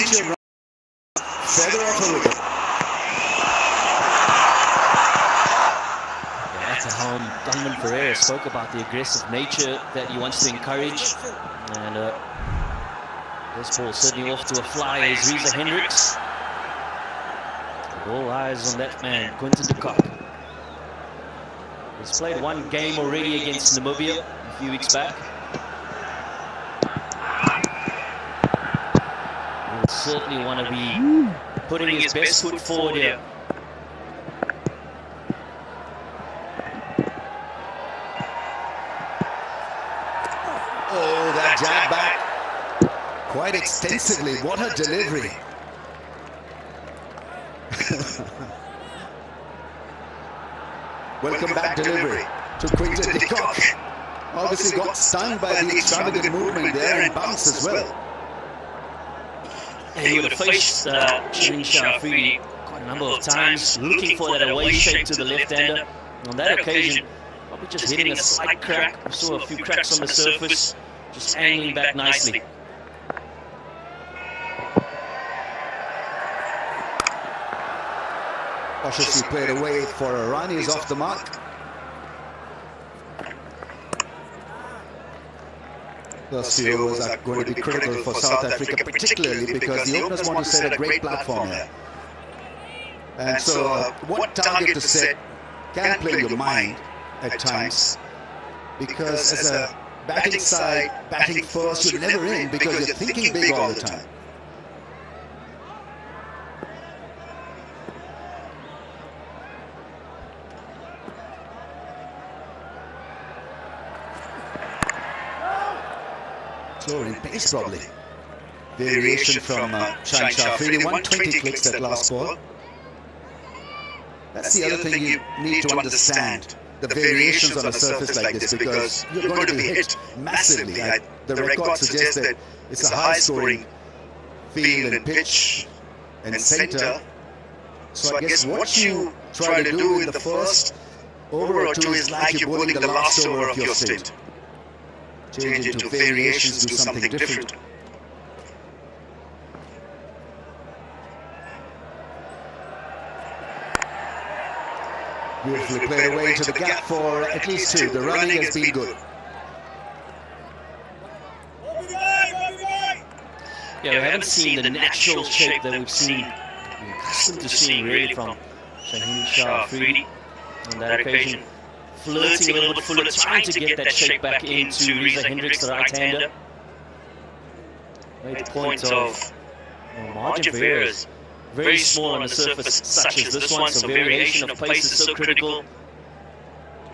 nature run. Feather off a wicket. That's a home. Gunman Ferreira spoke about the aggressive nature that he wants to encourage. And this ball certainly off to a fly is Reza Hendricks. All eyes on that man, Quinton de Kock. He's played one game already against Namibia a few weeks back. He'll certainly want to be putting his best foot forward here. Oh, that jab back quite extensively. What a delivery. Welcome back delivery to Quinton de Kock. Obviously got stung by the extravagant movement there and bounced as well. And he would have faced Shaheen Shah Afridi quite a number of times, looking for that away shape to the left-hander. On that occasion, probably just hitting a slight crack. We saw a few cracks on the surface, just angling back nicely. Cautiously played away for a run. He's off the mark. Those few overs are going to be critical for South Africa, particularly because the openers want to set a great platform here. And so what target to set can play your mind at times, because as a batting side, batting first, you're never in because you're thinking big all the time. Slower in pace probably. Variation from Shaheen Shah Afridi, 120 clicks that last ball. That's the other thing you need to understand, the variations on a surface like this, because you're going to be hit massively. The record suggests that it's a high-scoring field and pitch and centre. So I guess what you try to do in the first over or two is like you're bowling the last over of your stint. Change into variations, do something different. Beautifully played away into the gap for at least two. The running has been good. Yeah, we haven't seen the natural shape that we've seen, we're accustomed to seeing really from Shaheen Shah Afridi on that occasion. Flirting a little bit fuller, trying to get that shape back into Reza Hendricks, the right-hander. Made the point of margin for errors. Very small on a surface such as this one, so variation of pace is so critical.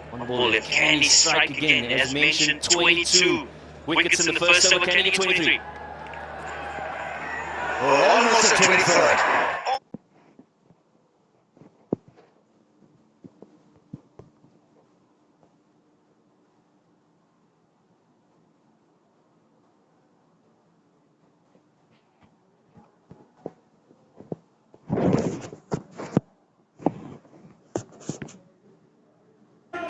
One ball left, can he strike again? As mentioned, 22 wickets in the first over, can he get 23? Oh, almost a 23rd.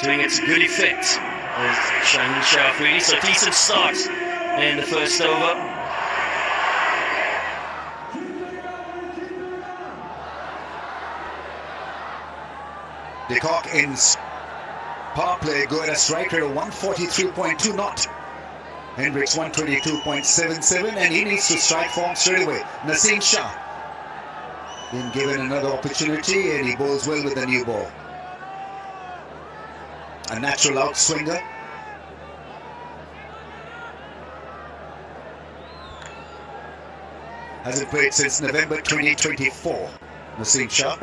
Doing its good effect with Shaheen Shah Afridi, so decent start in the first over. De Kock ends power play good, a strike rate of 143.2 not. Hendricks 122.77, and he needs to strike form straight away. Naseem Shah been given another opportunity, and he bowls well with the new ball. A natural outswinger. Hasn't played since November 2024. Naseem Shah.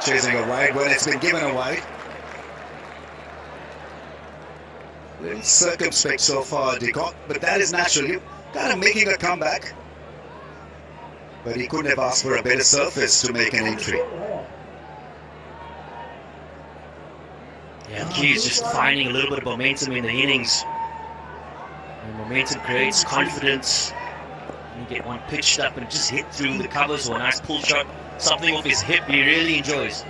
Chasing a wide when it's been given a wide. Little circumspect so far, De Kock, but that is natural. Kind of making a comeback. But he couldn't have asked for a better surface to make an entry. Yeah, he's just finding a little bit of momentum in the innings. And momentum creates confidence. You get one pitched up and just hit through the covers or a nice pull shot. something off his hip he really enjoys.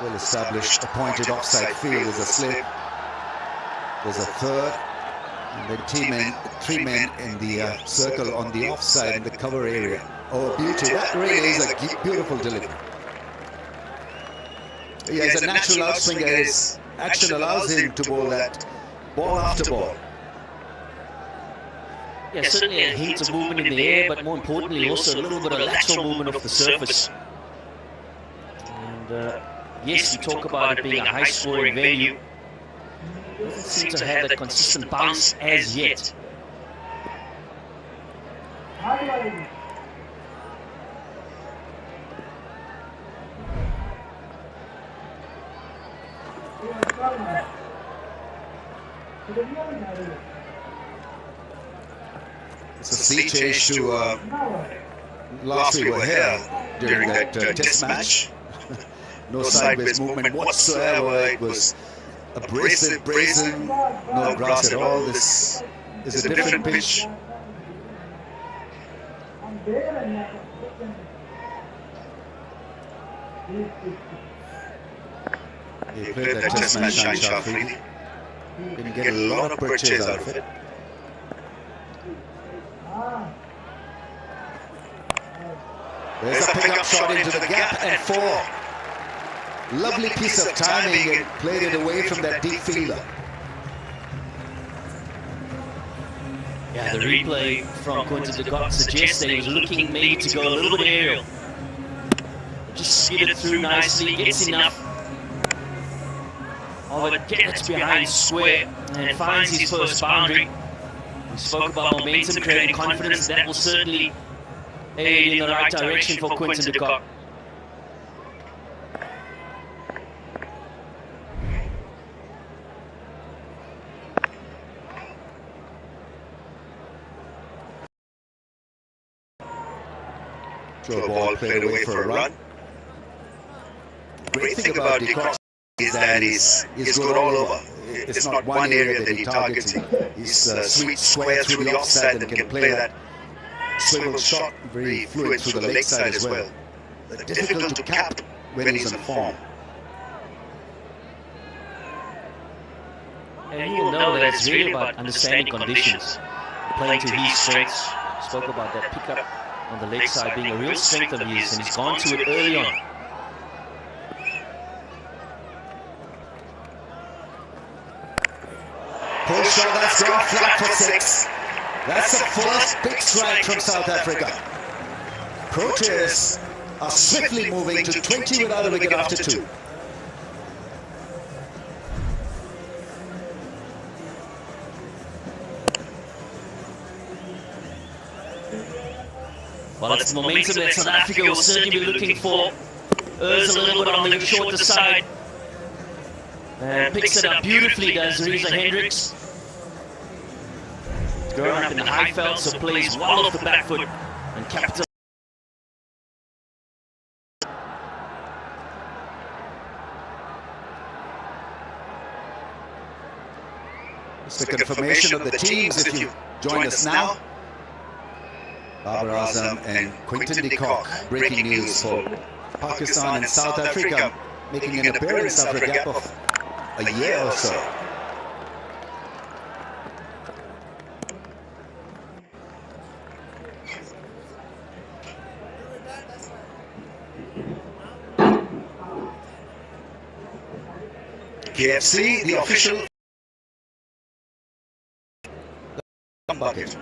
Well established, appointed offside field. There's a slip. There's a third. And then three men in the circle on the offside in the cover area. Oh, beauty. That really is a beautiful delivery. Yeah, he's a natural outswinger. His action allows him to bowl that ball after ball. Yeah, certainly a hint of movement in the air, but more importantly also a little bit of lateral movement off the surface. And yes, we talk about it being a high-scoring venue. It doesn't seem to have that consistent bounce as yet. It's a sea change to last we were here during that test match. No sideways movement whatsoever. It was abrasive, brazen, no grass at all. This is a different pitch. He played that test match, Shaheen Afridi. Didn't get a lot of purchase out of it. There's a pickup shot into the gap and 4. Lovely piece of timing and played it away from that deep fielder. Yeah, the replay from Quinton de Kock suggests that he was looking maybe to go a little bit aerial. Just skidded through nicely, gets enough of it, gets behind square and finds his first boundary. We spoke about momentum, creating confidence. That will certainly aid in the right direction for Quinton de Kock. Throw a ball played away for a run. Great thing about de Kock is that he's good all over. It's not one area that he targets. He's sweet square through the offside and can play that swivel shot very fluid through the leg side as well. But difficult to cap when he's in form. And you will know that it's really about understanding conditions, playing to his strengths. Spoke about that pickup on the leg side being a real strength of his, and he's gone to it early on. Pull shot, that's gone flat for 6. That's the first big strike from South Africa. Proteas are swiftly moving to 20 without a wicket after 2. Well, it's the momentum that South Africa will certainly be looking for. Errs a little bit on the shorter side. And picks it up beautifully, does Reza Hendricks. Growing up in the high felt, so plays well off the back foot and capitalizes. It's the confirmation of the teams if you join us now. Babar Azam and Quinton de Kock, breaking news for Pakistan and South Africa, making an appearance after a gap of a year or so. KFC, the official bucket.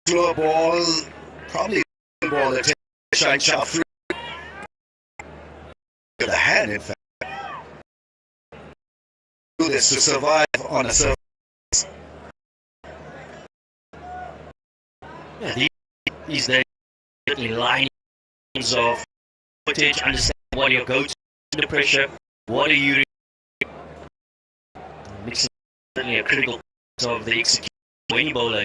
slow ball, probably a ball that takes Shaheen Shah free. With the hand, in fact. Do this to survive on a surface. Yeah, these days, lines of footage, understand what your go-to under pressure, what are you mixing certainly a critical part of the execution of any bowler.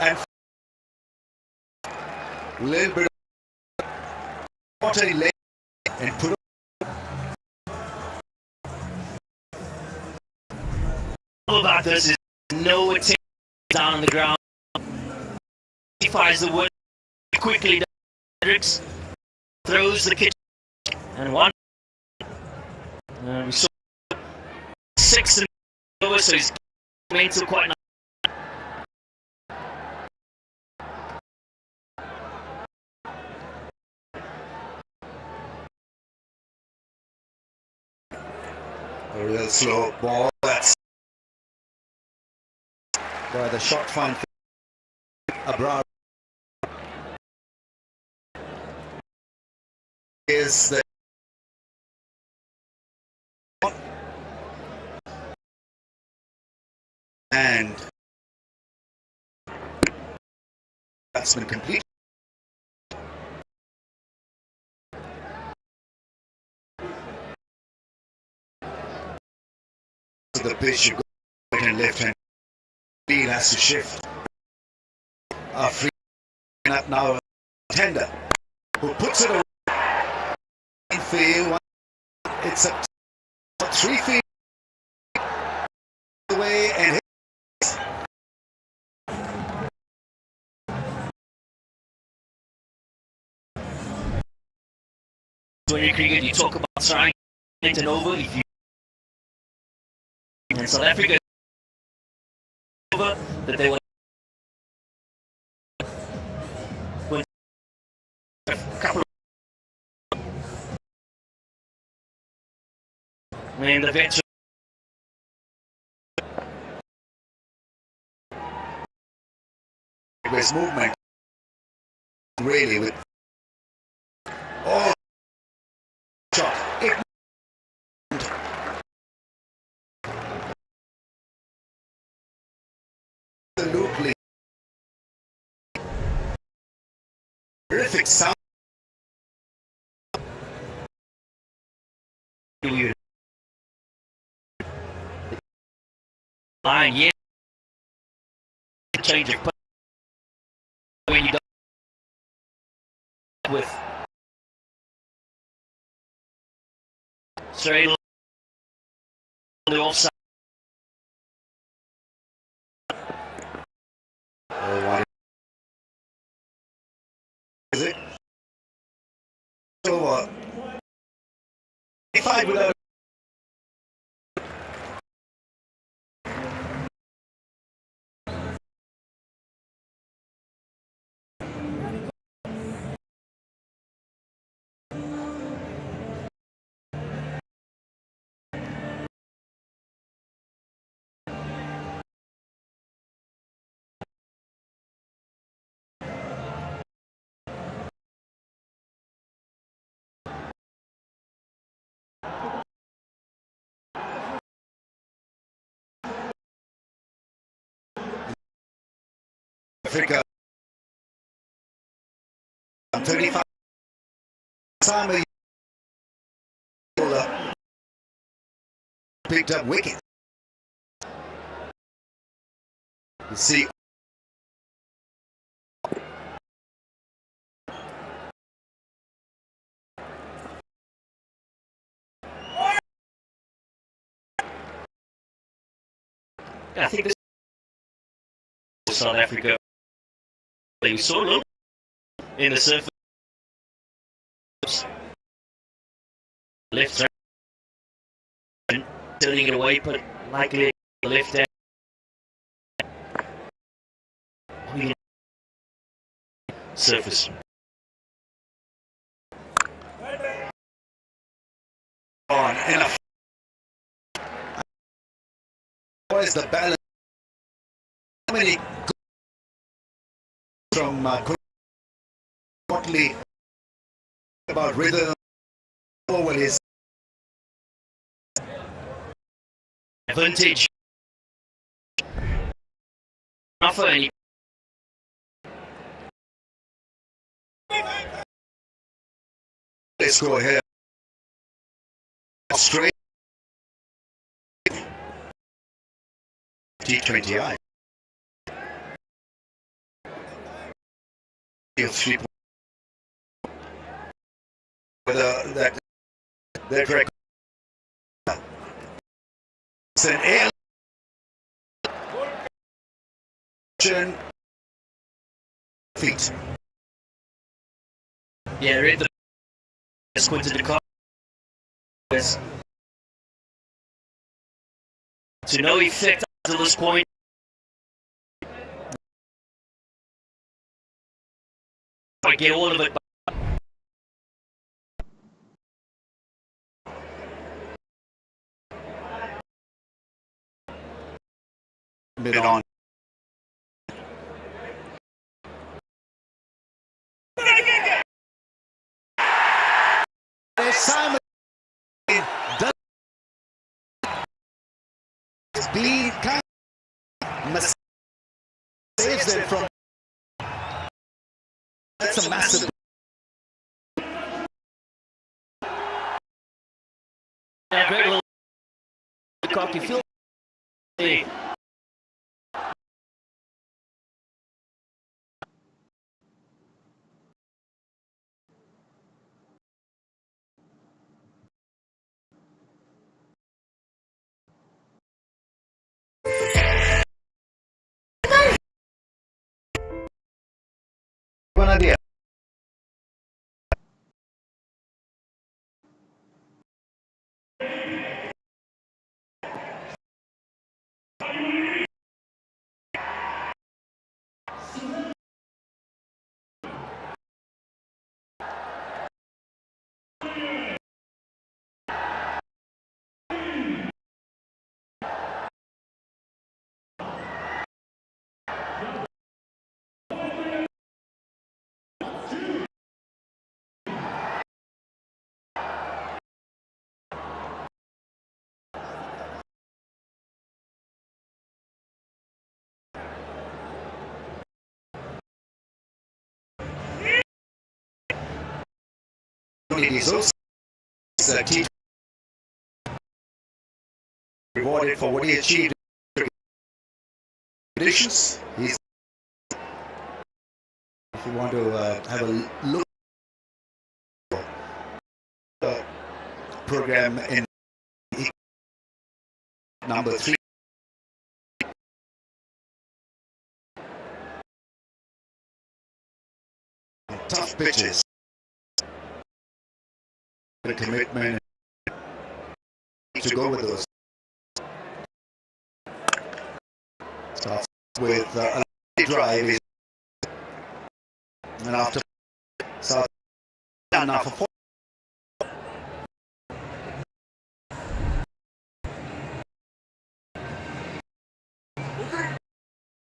And a little bit of water leg and put All about this is no attempt down on the ground. He fires the wood quickly down. Hendricks throws the kitchen and one. We saw 6 and over, so he's mental quite nice. A real slow ball. That's by the shot fine. Abrar is the and that's been complete. The pitch, you go right and left hand. Field has to shift. Free up now. Tender who puts it away. Field. It's a 3 feet away and hits. When you cricket, you talk about trying it and over. If you and South Africa over that they were a couple of and the veteran with movement really with all shot absolutely terrific sound. Line, yeah. Change of when you don't with straight on the offside. Oh, what is it? So 5 without Africa. 35 Simon picked up wicket. You see I think this South Africa they saw a little in the surface left hand turning it away, but likely the left hand surface. on enough. Where's the balance? How many from Quatley about rhythm over his advantage. Offer any. Let's go ahead. Australia T20I. Whether that record it's an air feet. Yeah, read the squinted the car. To no effect until this point. I get all of it. Bit on. Simon does be kind of saves them from. That's a massive. Yeah, great little cocky field. One idea. He's also rewarded for what he achieved in conditions. He's, if you want to have a look program in number 3. Tough pitches. The commitment to go with those. Starts with a drive, and after starts down now for 4.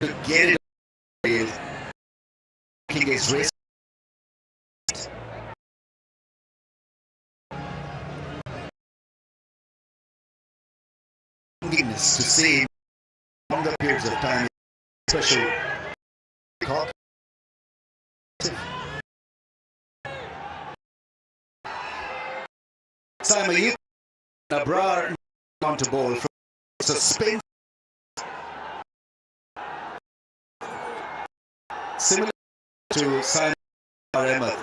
To get it, making his wrist. To see longer periods of time, especially cock. Simon, you Abrar on to ball from suspense. Similar to Simon Ahmed,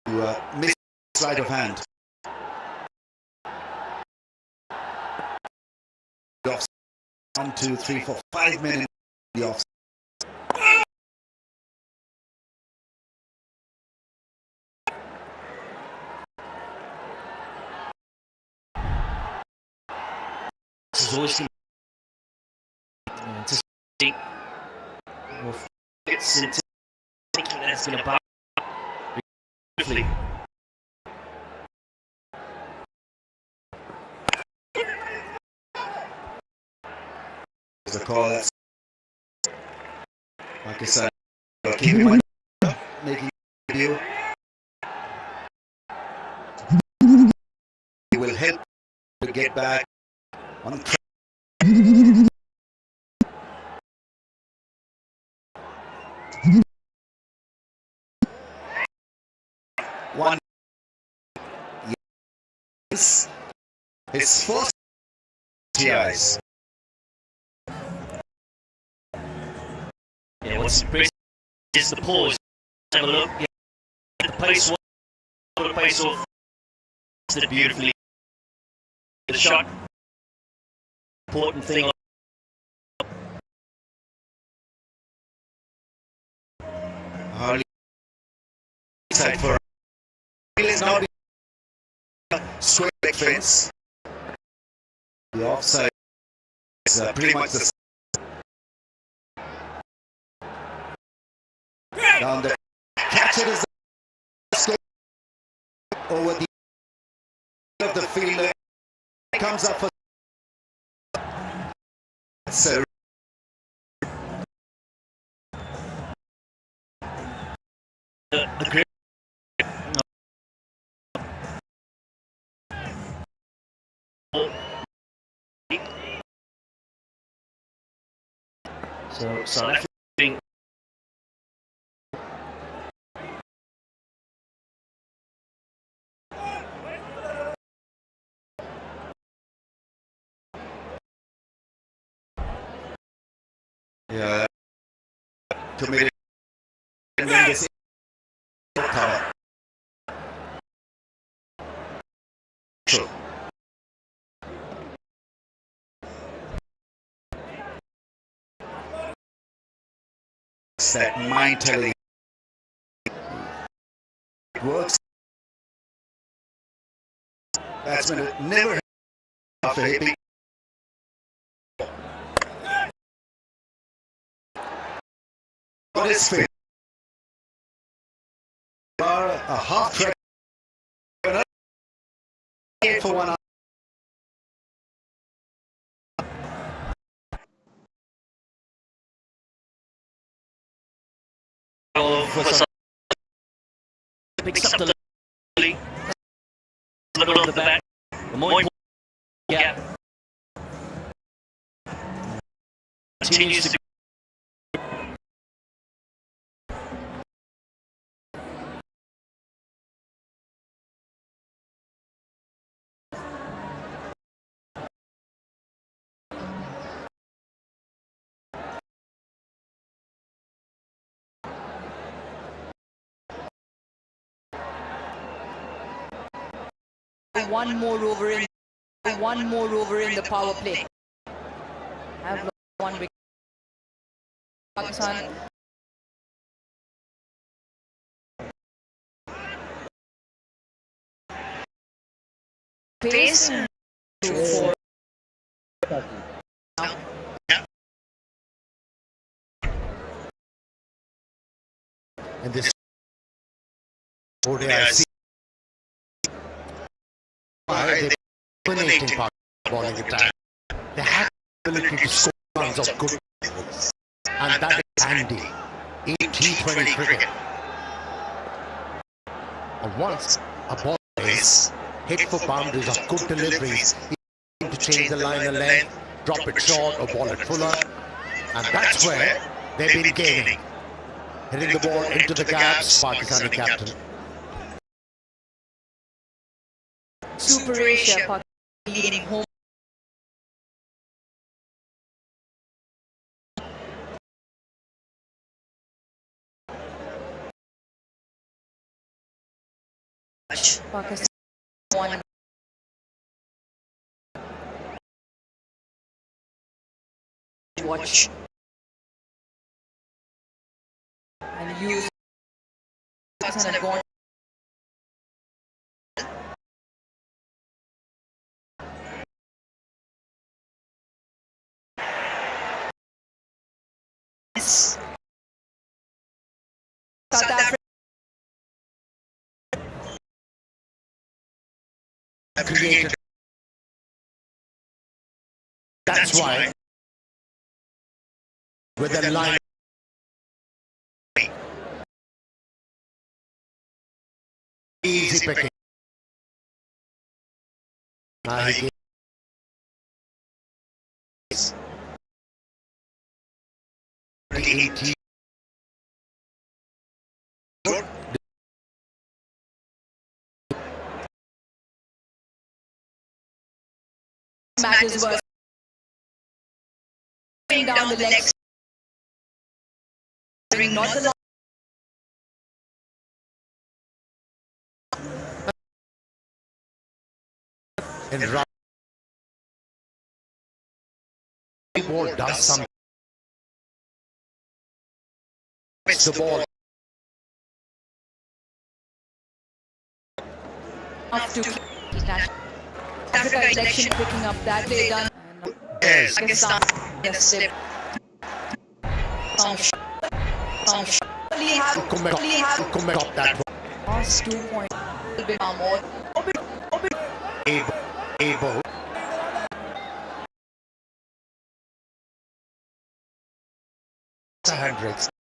who missed sleight of hand. 1, 2, 3, 4, 5 minutes in the off. This is always anticipating more fits into thinking that it's going to bounce beautifully. the call. That's Pakistan keeping making debut. He will help to get back on track. One. Yes. His first TIs. Yeah, what's impressive is the pause. Have a look. Yeah, the pace off. The pace off. Did beautifully. The shot. Important thing. Hardly side for. Is now square leg fence. The offside is pretty much the down the catch. It is the over the of the fielder. Comes up for so the grip. So South Africa yeah committed tremendous power. True. That mind telling it works. Batsman never after hitting. What is fit? A half track for 1 hour. Picks up the middle of the bat. The more important gap continues to. One more over in the power play. Have lost one wicket. Pakistan. Pace 2-4. And this ODI they dominating bowling attack. They have the ability to score runs of good innings, and that is handy in T20 cricket. And once a ball is hit for boundaries of good deliveries, you to change the line of length, drop it short or ball it fuller, and that's where they've been gaining. Hitting the ball into the gaps, Pakistani captain. Super Asia, Pakistan leading home. Pakistan won. Watch and use. Pakistan have gone. South Africa Created. That's why with a line. Easy picking. He matches were down the legs, not the and ball does something. The ball up to Africa election picking up that play done. is Pakistan yesterday. Stop that Lost 2 points. A bit more. able 100s.